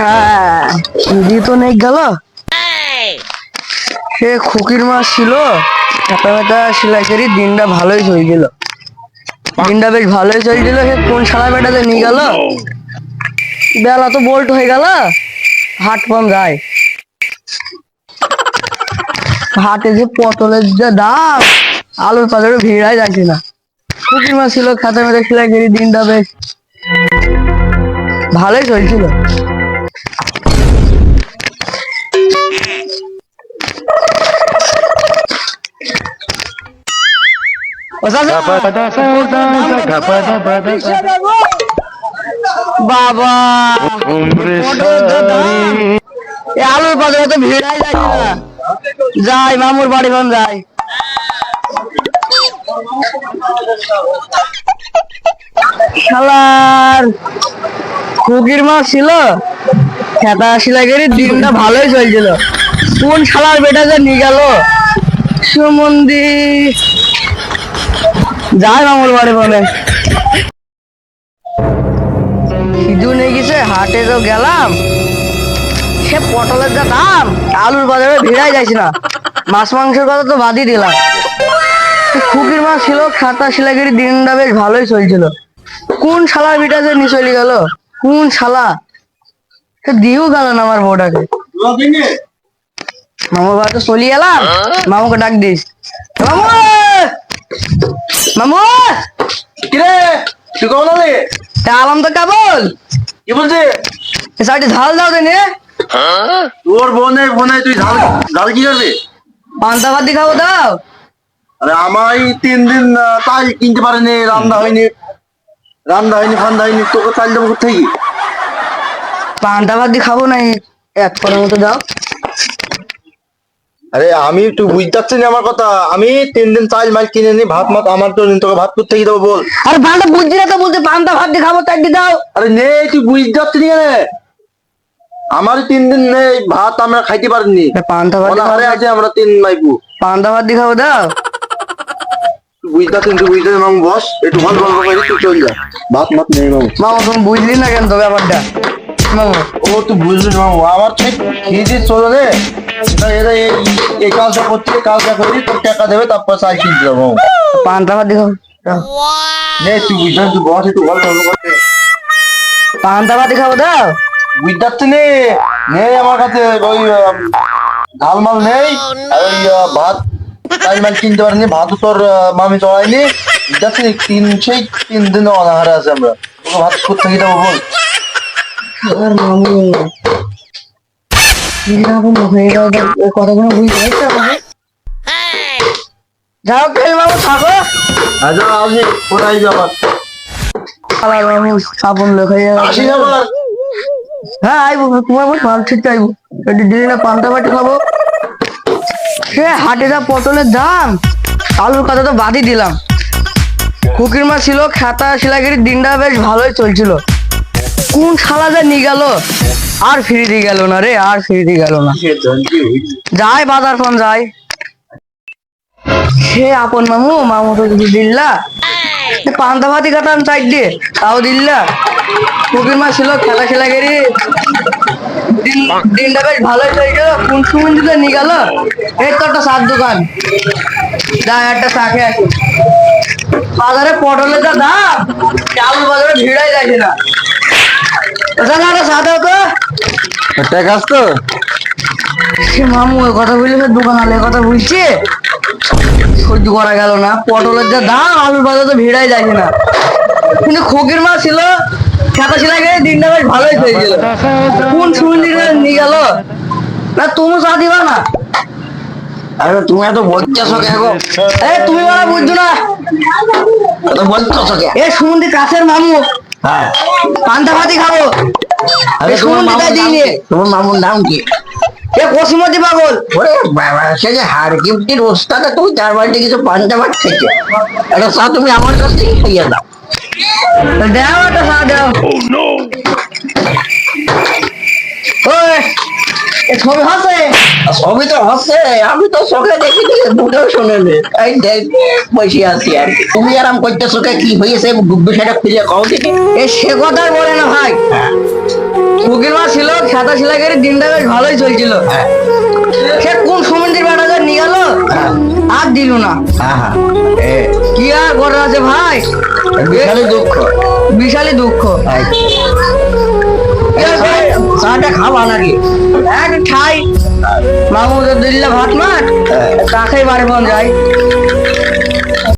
হ্যাঁ, দিয়ে তো নেই গেল। সে খুকির মাছ ছিল, একটা মেটা সেলাইকারি দিনটা ভালোই চলছিল। দিনটা বেশ ভালোই চলছিল। সে কোন শালা বেটাতে নিয়ে গেল, বেলা তো বোল্ট হয়ে গেল। হাট পাম যায়, হাটে যে পটলের যে দাম, আলুর বাজারে ভিড়াই যাচ্ছে না। খুকির মাছ ছিল, খাতা মেটা সেলাইকারি দিনটা বেশ ভালোই চলছিল। বাবা আলুর বাজারে তো ভিড়াই যাচ্ছে না। যাই মামুর বাড়ি কোন যাই। শালার খুকির মাছ ছিল, খেতা শিলাগেরি দিনটা ভালোই চলছিল। কোন শালার বেটা যে নিয়ে গেল সুমন্দি। যাই মামুর বাড়ি বলে সিধু নিয়ে গেছে। হাটে তো গেলাম, সে পটলের যা দাম, আলুর বাজারে ভিড়াই যাচ্ছে না। মাছ মাংসের কথা তো বাদই দিলাম। খুকির মাছ ছিল, খাতা শিলাগিরি দিনটা বেশ ভালোই চলছিল। কোন শালার বিটা যে নিয়ে চলে গেল, কোন শালা দিয়েও গেল না আমার বউটাকে। মামুর বাড়ি তো চলে এলাম, মামুকে ডাক দিস। মামু, মামু কিরে তুই কেমন আলি? আলাম তো কেবল। কি বলছিস? সাইডে ঝাল দাও দেনে। তোর বোনের ফোনে তুই ঝাল ঝাল কি করবি? পান্তা ভাত দিয়ে খাবো দাও। আরে আমার 3 দিন চাল কিনতে পারিনি, রান্না হয়নি ফান্দা হয়নি, তোকে চাল দেবো কোথেকে? পান্তা ভাত দিয়ে খাবো না, এক করার মতো দাও। আরে আমি তুই বুঝতে পারছিস না আমার কথা। আমি 3 দিন চাল মাল কিনে নি, ভাত মাত আমার তো তোকে ভাত কোথেকে দেবো বল? আরে পান্তা বুঝছি না তো, বলতে পান্তা ভাত দিয়ে খাবো তাই দিয়ে দাও। আরে নে তুই বুঝতে পারছিস না কেন? আমার 3 দিন নেই ভাত, আমরা খাইতে পারিনি। পান্তা ভাত দিয়ে অনাহারে আছে আমরা 3 মাইপু। পান্তা ভাত দিয়ে খাবো দাও। বুঝতে পারছিস, তুই বুঝতে মামু বস একটু ভালো ভালো করে তুই চল যা, ভাত মাত নেই মামু। মামা তুমি বুঝলি না কেন তো ব্যাপারটা? মামা ও তুই বুঝলি না মামু, আমার ঠিক খেয়ে চলো রে। এরা এই কাজটা করতে, কাজটা করি তোর টাকা দেবে, তারপর চাল কিনতে যাবো মামু। পান্তা ভাত দিয়ে খাবো দাও। নে তুই বুঝতে, তুই বস একটু ভালো ভালো করতে। পান্তা ভাত দিয়ে খাবো দাও। বুঝতে পারছি নে, নেই আমার কাছে ওই ঝাল মাল নেই, আর ওই ভাত চাল মাল কিনতে পারিনি, ভাতও তোর মামি চড়াইনি। বুঝতে পারছি সেই 3 দিন অনাহারে আছে আমরা, তোকে ভাত কোথেকে দেবো বল? আর মামু কথাগুলো বুঝতে পারছি। যাও খেল মামু থাকো। আচ্ছা আসি, কোথায় যাবার? আবার মামু সাবন লেখাই আসি আবার। হ্যাঁ আইবো, তোমার ভালো ঠিক আইবো। দিনে পান্তা ভাত খাবো। সে হাটে যা পটলের দাম, আলুর কথা তো বাদই দিলাম। খুকির মাছ ছিল, খাতা শিলাগিরি দিনটা বেশ ভালোই চলছিল। কোন শালা যা নিয়ে গেল, আর ফিরে দিয়ে গেল না রে, আর ফিরে দিয়ে গেল না। যাই বাজার ফোন যাই। সে আপন মামু, মামু তো কিছু দিল্লা পান্তা ভাতি খাতাম চাই দিয়ে, তাও দিল্লা। খুকির মাছ ছিল, খেলা শিলাগিরি দিনটা বেশ ভালোই চলছিল। কোন সময় দিতে নিয়ে গেল। এই তো একটা চার দোকান, যা একটা চা খেয়ে আসি। বাজারে পটলের যা দাম, আলুর বাজারে ভিড়াই যাচ্ছে না। একটা চা দাও তো। টাকা তো সে মামু ওই কথা বললে, সে দোকান আলে কথা বলছে, সহ্য করা গেল না। পটলের যা দাম, আলুর বাজারে তো ভিড়াই যাচ্ছে না। কিন্তু খুকির মাছ ছিল, খেতা ছিল, দিনটা বেশ ভালোই চলছিল। কোন সময় নিয়ে গেল না। তুমি চা দিবা না? আরে তুমি এত বলতেছো কেন গো? এ তুমি বলা বুঝছো না, এত বলতেছো কেন? এ সুমন্দি কাছের মামু, হ্যাঁ পান্তা ভাতি খাবো। আরে তোমার সুমন্দি তাই মামুর নাম দিইনি। কি? তোমার মামুর নাম কি? এ কসিমতি পাগল। ওরে বাবা, সে যে হারকিপ্টির ওস্তাদ, তুমি তার বাড়িতে কিছু পান্তা ভাত খেয়েছো। এটা চা তুমি আমার কাছ থেকে খাইয়ে দাও। দাও একটা চা দাও। ওই এ ছবি হাসে। সবই তো হচ্ছে, আমি তো চোখে দেখি দুটো শুনেনি। এই দেখ বসে আছি আর কি। তুমি আরাম করতেছো কে? কি হয়েছে বিষয়টা খুঁজে কও দেখি। এ সে কথাই বলে না ভাই। খুকির মাছ ছিল, হাতা সেলাই করে দিনটা বেশ ভালোই চলছিল। সে কোন সুমন্দির বেটাকে নিয়ে গেল, আর দিল না। কি আর করার আছে ভাই, বিশালই দুঃখ। বিশালই দুঃখ। চাটা খাবা নাকি? এক ঠাই মামুদের দিল্লা ভাত মাঠ, কাকে বাড়ি বন যায়।